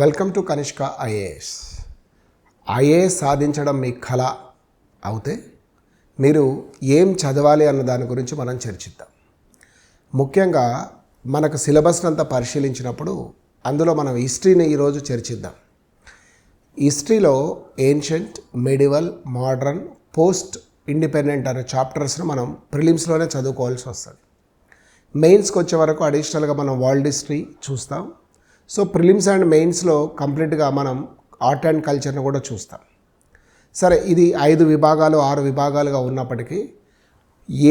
Welcome to Kanishka IAS సాధించడం మీ కళ అవుతే మీరు ఏం చదవాలి అన్న దాని గురించి మనం చర్చిద్దాం. ముఖ్యంగా మనకు సిలబస్ని అంతా పరిశీలించినప్పుడు అందులో మనం హిస్టరీని ఈరోజు చర్చిద్దాం. హిస్టరీలో ancient, medieval, modern, post independent అనే చాప్టర్స్ని మనం ప్రిలిమ్స్లోనే చదువుకోవాల్సి వస్తుంది. మెయిన్స్కి వచ్చే వరకు అడిషనల్గా మనం వరల్డ్ హిస్టరీ చూస్తాం. సో ప్రిలిమ్స్ అండ్ మెయిన్స్లో కంప్లీట్గా మనం ఆర్ట్ అండ్ కల్చర్ని కూడా చూస్తాం. సరే, ఇది 5 విభాగాలు 6 విభాగాలుగా ఉన్నప్పటికీ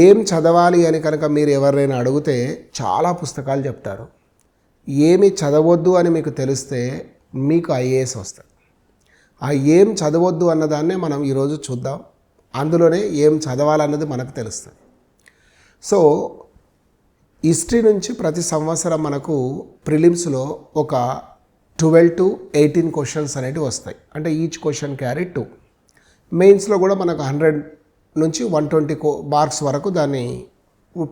ఏం చదవాలి అని కనుక మీరు ఎవరైనా అడిగితే చాలా పుస్తకాలు చెప్తారు. ఏమి చదవద్దు అని మీకు తెలిస్తే మీకు ఐఏఎస్ వస్తుంది. ఆ ఏం చదవద్దు అన్నదాన్నే మనం ఈరోజు చూద్దాం. అందులోనే ఏం చదవాలన్నది మనకు తెలుస్తుంది. సో హిస్టరీ నుంచి ప్రతి సంవత్సరం మనకు ప్రిలిమ్స్లో ఒక 12 to 18 క్వశ్చన్స్ అనేవి వస్తాయి. అంటే ఈచ్ క్వశ్చన్ క్యారీ 2. మెయిన్స్లో కూడా మనకు 100 నుంచి 120 మార్క్స్ వరకు దాన్ని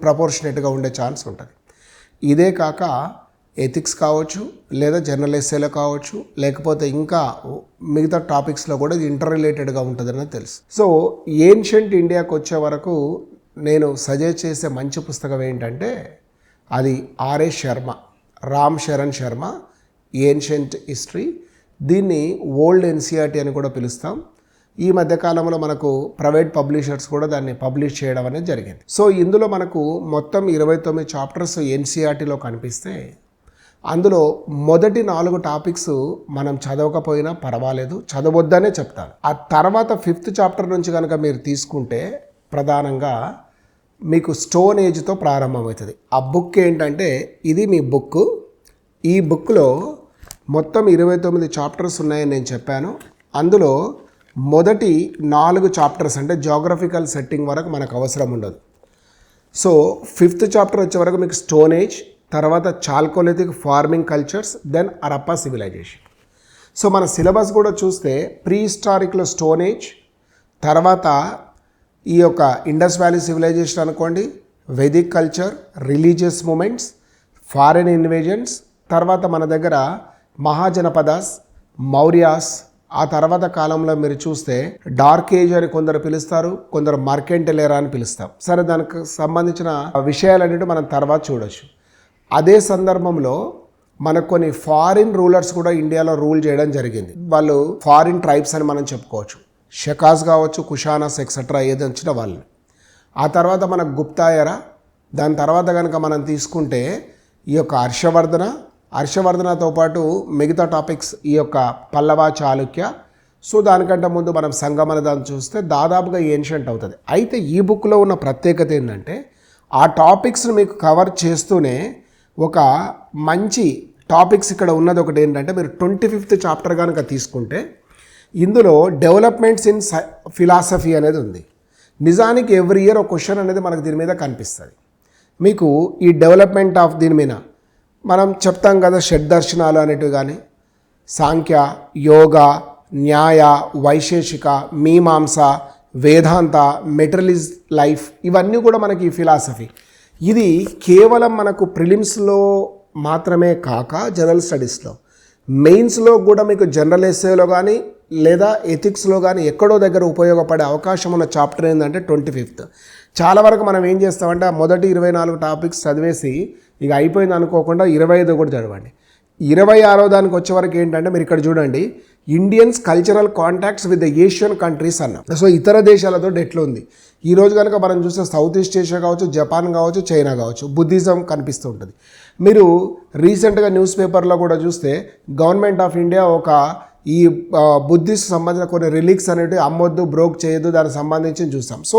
ప్రపోర్షనేట్గా ఉండే ఛాన్స్ ఉంటుంది. ఇదే కాక ఎథిక్స్ కావచ్చు, లేదా జనరల్ ఎస్సేలో కావచ్చు, లేకపోతే ఇంకా మిగతా టాపిక్స్లో కూడా ఇది ఇంటర్ రిలేటెడ్గా ఉంటుందని తెలుసు. సో ఏన్షియంట్ ఇండియాకి వచ్చే వరకు నేను సజెస్ట్ చేసే మంచి పుస్తకం ఏంటంటే అది R A Sharma, Ram Sharan Sharma, ancient history. దీన్ని ఓల్డ్ ఎన్సీఆర్టీ అని కూడా పిలుస్తాం. ఈ మధ్యకాలంలో మనకు ప్రైవేట్ పబ్లిషర్స్ కూడా దాన్ని పబ్లిష్ చేయడం అనేది జరిగింది. సో ఇందులో మనకు మొత్తం 29 చాప్టర్స్ ఎన్సీఆర్టీలో కనిపిస్తే అందులో మొదటి 4 టాపిక్స్ మనం చదవకపోయినా పర్వాలేదు, చదవద్దనే చెప్తాను. ఆ తర్వాత 5th చాప్టర్ నుంచి కనుక మీరు తీసుకుంటే ప్రధానంగా మీకు స్టోన్ ఏజ్తో ప్రారంభమవుతుంది. ఆ బుక్ ఏంటంటే ఇది మీ బుక్. ఈ బుక్లో మొత్తం 29 చాప్టర్స్ ఉన్నాయని నేను చెప్పాను. అందులో మొదటి 4 చాప్టర్స్ అంటే జాగ్రఫికల్ సెట్టింగ్ వరకు మనకు అవసరం ఉండదు. సో 5th చాప్టర్ వచ్చే వరకు మీకు స్టోన్ ఏజ్, తర్వాత chalcolithic farming cultures, then Harappa civilization. So మన సిలబస్ కూడా చూస్తే ప్రీ హిస్టారిక్లో స్టోన్ ఏజ్, తర్వాత ఈ యొక్క ఇండస్ వ్యాలీ సివిలైజేషన్ అనుకోండి, Vedic culture, religious movements, foreign invasions, తర్వాత మన దగ్గర మహాజనపదాస్, మౌర్యాస్, ఆ తర్వాత కాలంలో మీరు చూస్తే డార్క్ ఏజ్ అని కొందరు పిలుస్తారు, కొందరు మర్కెంటైల్ ఎరా అని పిలుస్తాం. సరే, దానికి సంబంధించిన విషయాలన్నిటి మనం తర్వాత చూడొచ్చు. అదే సందర్భంలో మనకు కొన్ని ఫారిన్ రూలర్స్ కూడా ఇండియాలో రూల్ చేయడం జరిగింది. వాళ్ళు ఫారిన్ ట్రైబ్స్ అని మనం చెప్పుకోవచ్చు. షకాస్ కావచ్చు, కుషానాస్ ఎక్సెట్రా ఏది వచ్చిన వాళ్ళు. ఆ తర్వాత మనకు గుప్తా ఎరా, దాని తర్వాత కనుక మనం తీసుకుంటే ఈ యొక్క హర్షవర్ధనతో పాటు మిగతా టాపిక్స్ ఈ యొక్క పల్లవ, చాళుక్య. సో దానికంటే ముందు మనం సంగమన దాన్ని చూస్తే దాదాపుగా ఏన్షియంట్ అవుతుంది. అయితే ఈ బుక్లో ఉన్న ప్రత్యేకత ఏంటంటే ఆ టాపిక్స్ని మీకు కవర్ చేస్తూనే ఒక మంచి టాపిక్స్ ఇక్కడ ఉన్నది ఒకటి ఏంటంటే మీరు 25th చాప్టర్ కనుక తీసుకుంటే ఇందులో డెవలప్మెంట్స్ ఇన్ ఫిలాసఫీ అనేది ఉంది. నిజానికి ఎవ్రీ ఇయర్ ఒక క్వశ్చన్ అనేది మనకు దీని మీద కనిపిస్తుంది. మీకు ఈ డెవలప్మెంట్ ఆఫ్ దీని మీద మనం చెప్తాం కదా, షడ్దర్శనాలు అనేటివి కానీ, సాంఖ్య, యోగా, న్యాయ, వైశేషిక, మీమాంస, వేదాంత, మెటీరియలిజ్ లైఫ్, ఇవన్నీ కూడా మనకి ఈ ఫిలాసఫీ. ఇది కేవలం మనకు ప్రిలిమ్స్లో మాత్రమే కాక జనరల్ స్టడీస్లో, మెయిన్స్లో కూడా మీకు జనరల్ ఎస్సేలో కానీ లేదా ఎథిక్స్లో కానీ ఎక్కడో దగ్గర ఉపయోగపడే అవకాశం ఉన్న చాప్టర్ ఏంటంటే 25th. చాలా వరకు మనం ఏం చేస్తామంటే ఆ మొదటి 24 టాపిక్స్ చదివేసి ఇక అయిపోయింది అనుకోకుండా 25 కూడా చదవండి. 26వ దానికి వచ్చే వరకు ఏంటంటే మీరు ఇక్కడ చూడండి, Indians cultural contacts with the Asian countries అన్న. సో ఇతర దేశాలతో ఎట్లా ఉంది ఈరోజు కనుక మనం చూస్తే సౌత్ ఈస్ట్ ఏషియా కావచ్చు, జపాన్ కావచ్చు, చైనా కావచ్చు, బుద్ధిజం కనిపిస్తూ ఉంటుంది. మీరు రీసెంట్గా న్యూస్ పేపర్లో కూడా చూస్తే గవర్నమెంట్ ఆఫ్ ఇండియా ఒక ఈ బుద్ధిస్ట్ సంబంధించిన కొన్ని రిలీక్స్ అనేవి అమ్మొద్దు, బ్రోక్ చేయొద్దు, దానికి సంబంధించి చూస్తాం. సో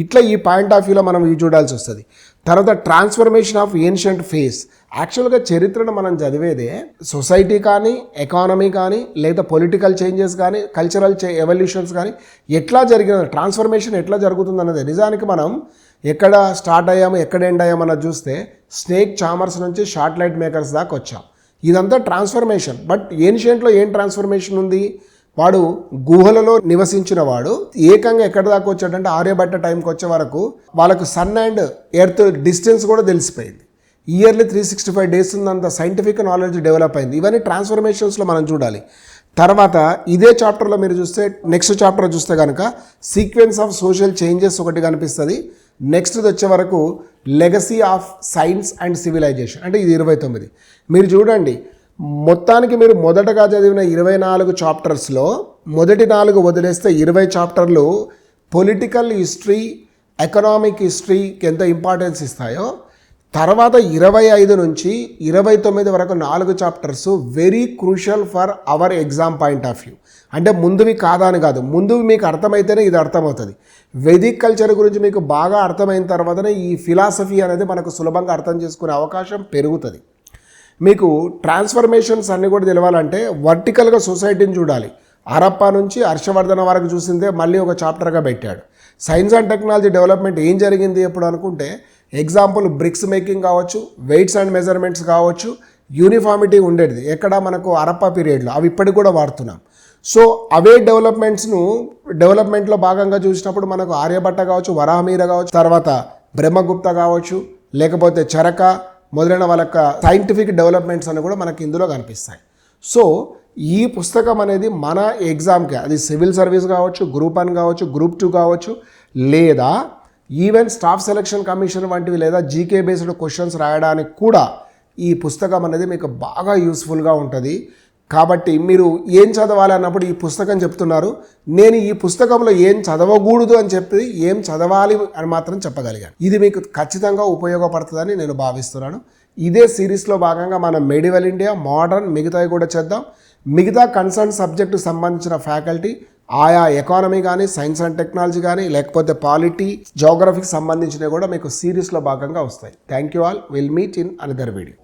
ఇట్లా ఈ పాయింట్ ఆఫ్ వ్యూలో మనం ఇవి చూడాల్సి వస్తుంది. తర్వాత ట్రాన్స్ఫర్మేషన్ ఆఫ్ ఏన్షియంట్ ఫేస్. యాక్చువల్గా చరిత్రను మనం చదివేదే సొసైటీ కానీ, ఎకానమీ కానీ, లేదా పొలిటికల్ చేంజెస్ కానీ, కల్చరల్ ఎవల్యూషన్స్ కానీ ఎట్లా జరిగిన ట్రాన్స్ఫర్మేషన్ ఎట్లా జరుగుతుంది అన్నది. నిజానికి మనం ఎక్కడ స్టార్ట్ అయ్యాము, ఎక్కడ ఎండ్ అయ్యామన్నది చూస్తే స్నేక్ చామర్స్ నుంచి షార్ట్ లైట్ మేకర్స్ దాకా వచ్చాం. ఇదంతా ట్రాన్స్ఫర్మేషన్. బట్ ఏన్షియంట్లో ఏం ట్రాన్స్ఫర్మేషన్ ఉంది? వాడు గుహలలో నివసించిన వాడు ఏకంగా ఎక్కడి దాకా వచ్చాడంటే ఆర్యభట్ట టైంకి వచ్చే వరకు వాళ్ళకు సన్ అండ్ ఎర్త్ డిస్టెన్స్ కూడా తెలిసిపోయింది. ఇయర్లీ 365 డేస్ ఉందంత సైంటిఫిక్ నాలెడ్జ్ డెవలప్ అయింది. ఇవన్నీ ట్రాన్స్ఫర్మేషన్స్లో మనం చూడాలి. తర్వాత ఇదే చాప్టర్లో మీరు చూస్తే నెక్స్ట్ చాప్టర్ చూస్తే కనుక సీక్వెన్స్ ఆఫ్ సోషల్ చేంజెస్ ఒకటి కనిపిస్తుంది. నెక్స్ట్ది వచ్చే వరకు legacy of science and civilization, అంటే ఇది 29. మీరు చూడండి, మొత్తానికి మీరు మొదటగా చదివిన 24 చాప్టర్స్లో మొదటి 4 వదిలేస్తే 20 చాప్టర్లు పొలిటికల్ హిస్టరీ, ఎకనామిక్ హిస్టరీకి ఎంత ఇంపార్టెన్స్ ఇస్తాయో, తర్వాత 25 నుంచి 29 వరకు 4 chapters very crucial for hour exam point of view. అంటే ముందువి కాదా అని కాదు, ముందువి మీకు అర్థమైతేనే ఇది అర్థమవుతుంది. వేదిక్ కల్చర్ గురించి మీకు బాగా అర్థమైన తర్వాతనే ఈ ఫిలాసఫీ అనేది మనకు సులభంగా అర్థం చేసుకునే అవకాశం పెరుగుతుంది. మీకు ట్రాన్స్ఫర్మేషన్స్ అన్నీ కూడా తెలవాలంటే వర్టికల్గా సొసైటీని చూడాలి. హరప్పా నుంచి హర్షవర్ధన వరకు చూసిందే మళ్ళీ ఒక చాప్టర్గా పెట్టాడు. సైన్స్ అండ్ టెక్నాలజీ డెవలప్మెంట్ ఏం జరిగింది ఎప్పుడు అనుకుంటే, ఎగ్జాంపుల్ బ్రిక్స్ మేకింగ్ కావచ్చు, వెయిట్స్ అండ్ మెజర్మెంట్స్ కావచ్చు, యూనిఫామిటీ ఉండేది ఎక్కడ మనకు హరప్పా పీరియడ్లో, అవి ఇప్పటికి కూడా వాడుతున్నాం. సో అవే డెవలప్మెంట్లో భాగంగా చూసినప్పుడు మనకు ఆర్యభట్ట కావచ్చు, వరాహమీర కావచ్చు, తర్వాత బ్రహ్మగుప్త కావచ్చు, లేకపోతే చరక మొదలైన వాళ్ళ సైంటిఫిక్ డెవలప్మెంట్స్ అని కూడా మనకి ఇందులో కనిపిస్తాయి. సో ఈ పుస్తకం అనేది మన ఎగ్జామ్కి, అది సివిల్ సర్వీస్ కావచ్చు, గ్రూప్ 1 కావచ్చు, గ్రూప్ 2 కావచ్చు, లేదా ఈవెన్ స్టాఫ్ సెలక్షన్ కమిషన్ వంటివి, లేదా జీకే బేస్డ్ క్వశ్చన్స్ రాయడానికి కూడా ఈ పుస్తకం అనేది మీకు బాగా యూస్ఫుల్గా ఉంటుంది. కాబట్టి మీరు ఏం చదవాలి అన్నప్పుడు ఈ పుస్తకం చెప్తున్నారు. నేను ఈ పుస్తకంలో ఏం చదవకూడదు అని చెప్పి ఏం చదవాలి అని మాత్రం చెప్పగలిగాను. ఇది మీకు ఖచ్చితంగా ఉపయోగపడుతుందని నేను భావిస్తున్నాను. ఇదే సిరీస్లో భాగంగా మనం మెడివల్ ఇండియా, మోడర్న్, మిగతావి కూడా చేద్దాం. మిగతా కన్సర్న్ సబ్జెక్టు సంబంధించిన ఫ్యాకల్టీ ఆయా ఎకానమీ కానీ, సైన్స్ అండ్ టెక్నాలజీ కానీ, లేకపోతే పాలిటీ, జోగ్రఫీకి సంబంధించినవి కూడా మీకు సిరీస్లో భాగంగా వస్తాయి. Thank you all. Will meet in another video.